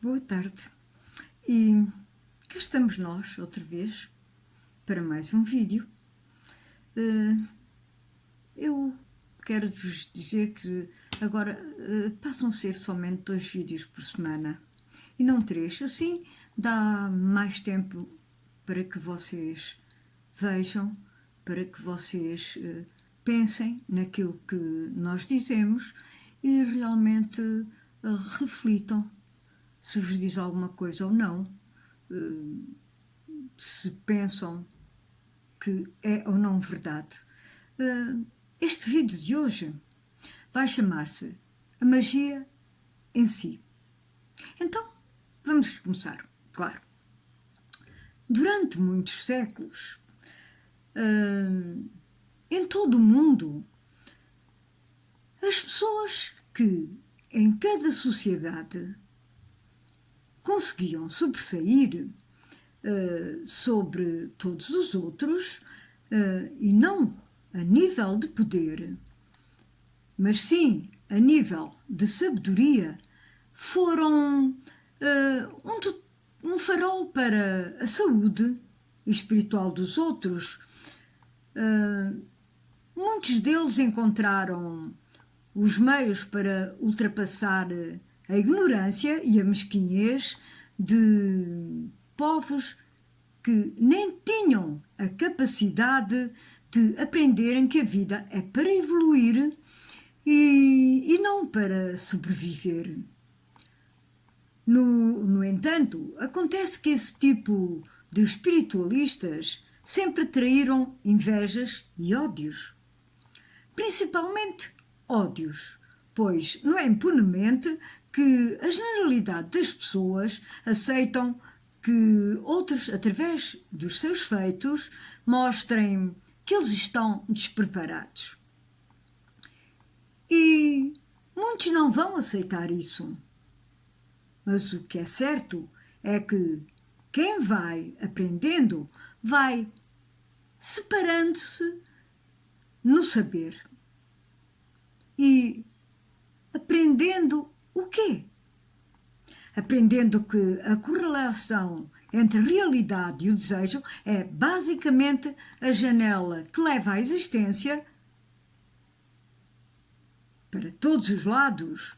Boa tarde. E cá estamos nós, outra vez, para mais um vídeo. Eu quero-vos dizer que agora passam a ser somente 2 vídeos por semana e não 3. Assim dá mais tempo para que vocês vejam, para que vocês pensem naquilo que nós dizemos e realmente reflitam se vos diz alguma coisa ou não, se pensam que é ou não verdade. Este vídeo de hoje vai chamar-se A Magia em Si. Então, vamos começar, claro. Durante muitos séculos, em todo o mundo, as pessoas que em cada sociedade conseguiam sobressair sobre todos os outros, e não a nível de poder, mas sim a nível de sabedoria, foram um farol para a saúde espiritual dos outros. Muitos deles encontraram os meios para ultrapassar a ignorância e a mesquinhez de povos que nem tinham a capacidade de aprenderem que a vida é para evoluir e não para sobreviver. No entanto, acontece que esse tipo de espiritualistas sempre atraíram invejas e ódios. Principalmente ódios, pois não é impunemente que a generalidade das pessoas aceitam que outros, através dos seus feitos, mostrem que eles estão despreparados. E muitos não vão aceitar isso. Mas o que é certo é que quem vai aprendendo vai separando-se no saber. E aprendendo o quê? Aprendendo que a correlação entre a realidade e o desejo é basicamente a janela que leva à existência para todos os lados.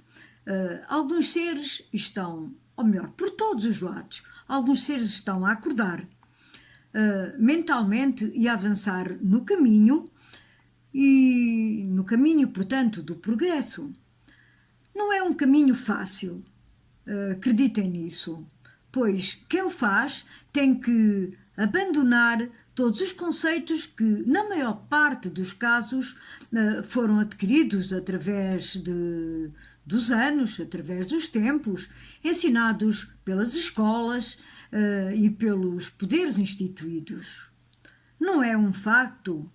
Alguns seres estão, ou melhor, por todos os lados, alguns seres estão a acordar mentalmente e a avançar no caminho, e no caminho, portanto, do progresso. Não é um caminho fácil, acreditem nisso, pois quem o faz tem que abandonar todos os conceitos que, na maior parte dos casos, foram adquiridos através dos anos, através dos tempos, ensinados pelas escolas e pelos poderes instituídos. Não é um facto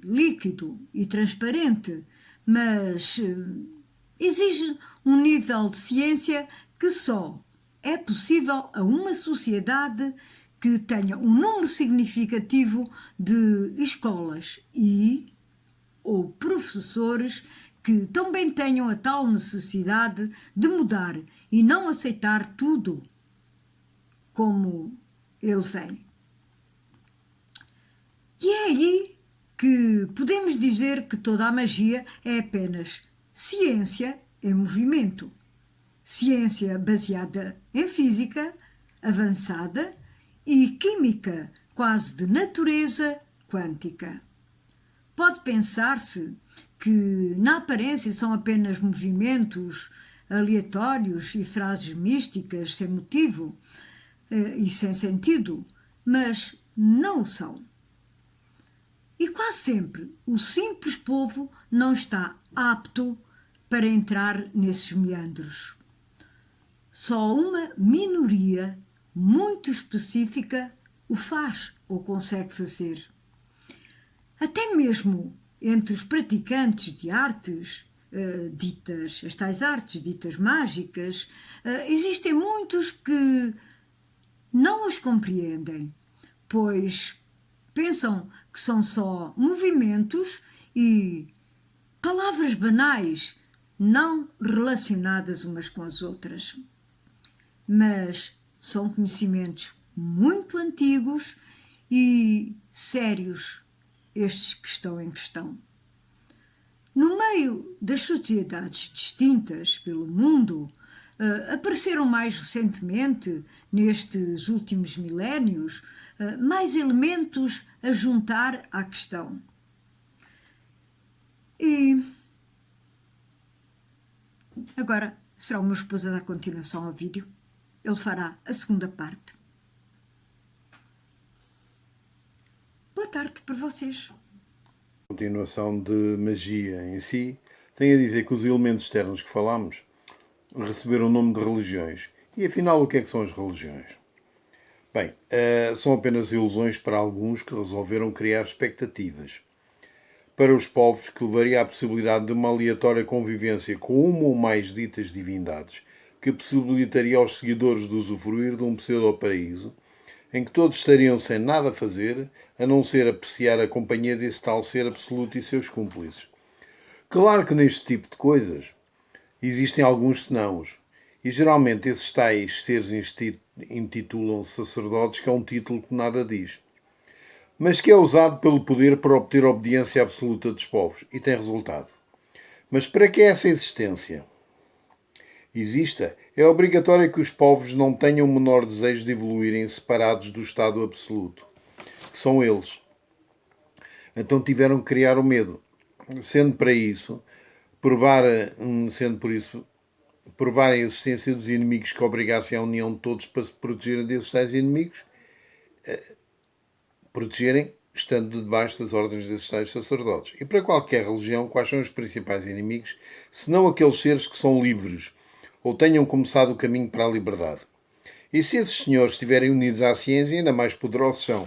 líquido e transparente, mas exige um nível de ciência que só é possível a uma sociedade que tenha um número significativo de escolas ou professores que também tenham a tal necessidade de mudar e não aceitar tudo como ele vem. E é aí que podemos dizer que toda a magia é apenas ciência em movimento. Ciência baseada em física avançada e química quase de natureza quântica. Pode pensar-se que na aparência são apenas movimentos aleatórios e frases místicas sem motivo e sem sentido, mas não o são. E quase sempre o simples povo não está apto para entrar nesses meandros. Só uma minoria muito específica o faz ou consegue fazer. Até mesmo entre os praticantes de artes as tais artes ditas mágicas, existem muitos que não as compreendem, pois pensam que são só movimentos e palavras banais, não relacionadas umas com as outras. mas são conhecimentos muito antigos e sérios estes que estão em questão. No meio das sociedades distintas pelo mundo, apareceram mais recentemente, nestes últimos milénios, mais elementos a juntar à questão. E agora será o meu esposo a dar continuação ao vídeo. Ele fará a segunda parte. Boa tarde para vocês. Continuação de magia em si, tem a dizer que os elementos externos que falámos receberam o nome de religiões. E afinal, o que é que são as religiões? Bem, são apenas ilusões para alguns que resolveram criar expectativas. Para os povos, que levaria à possibilidade de uma aleatória convivência com uma ou mais ditas divindades, que possibilitaria aos seguidores de usufruir de um pseudo-paraíso, em que todos estariam sem nada a fazer, a não ser apreciar a companhia desse tal ser absoluto e seus cúmplices. Claro que neste tipo de coisas existem alguns senãos, e geralmente esses tais seres intitulam-se sacerdotes, que é um título que nada diz, mas que é usado pelo poder para obter obediência absoluta dos povos, e tem resultado. Mas para que essa existência exista, é obrigatório que os povos não tenham o menor desejo de evoluírem separados do Estado absoluto, que são eles. Então tiveram que criar o medo, sendo para isso, provar a existência dos inimigos que obrigassem a união de todos para se protegerem desses tais inimigos, protegerem estando debaixo das ordens desses tais sacerdotes. E para qualquer religião, quais são os principais inimigos, senão aqueles seres que são livres, ou tenham começado o caminho para a liberdade. E se esses senhores estiverem unidos à ciência, ainda mais poderosos são.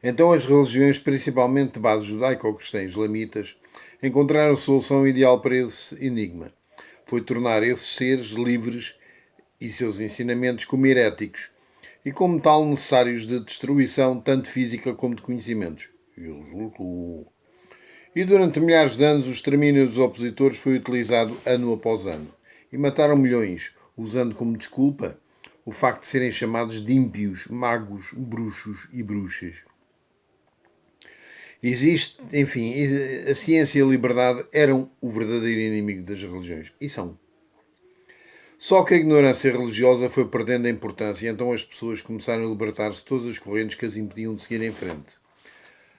Então as religiões, principalmente de base judaico-cristã e islamitas, encontraram a solução ideal para esse enigma. Foi tornar esses seres livres e seus ensinamentos como heréticos, e como tal necessários de destruição tanto física como de conhecimentos. E durante milhares de anos o extermínio dos opositores foi utilizado ano após ano. E mataram milhões, usando como desculpa o facto de serem chamados de ímpios, magos, bruxos e bruxas. Enfim, a ciência e a liberdade eram o verdadeiro inimigo das religiões. E são. Só que a ignorância religiosa foi perdendo a importância e então as pessoas começaram a libertar-se de todas as correntes que as impediam de seguir em frente.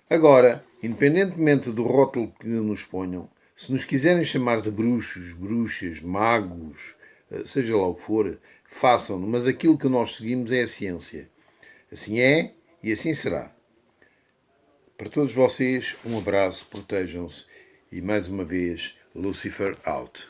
Agora, independentemente do rótulo que nos ponham, se nos quiserem chamar de bruxos, bruxas, magos, seja lá o que for, façam-no, mas aquilo que nós seguimos é a ciência. Assim é e assim será. Para todos vocês, um abraço, protejam-se e mais uma vez, Lucifer out.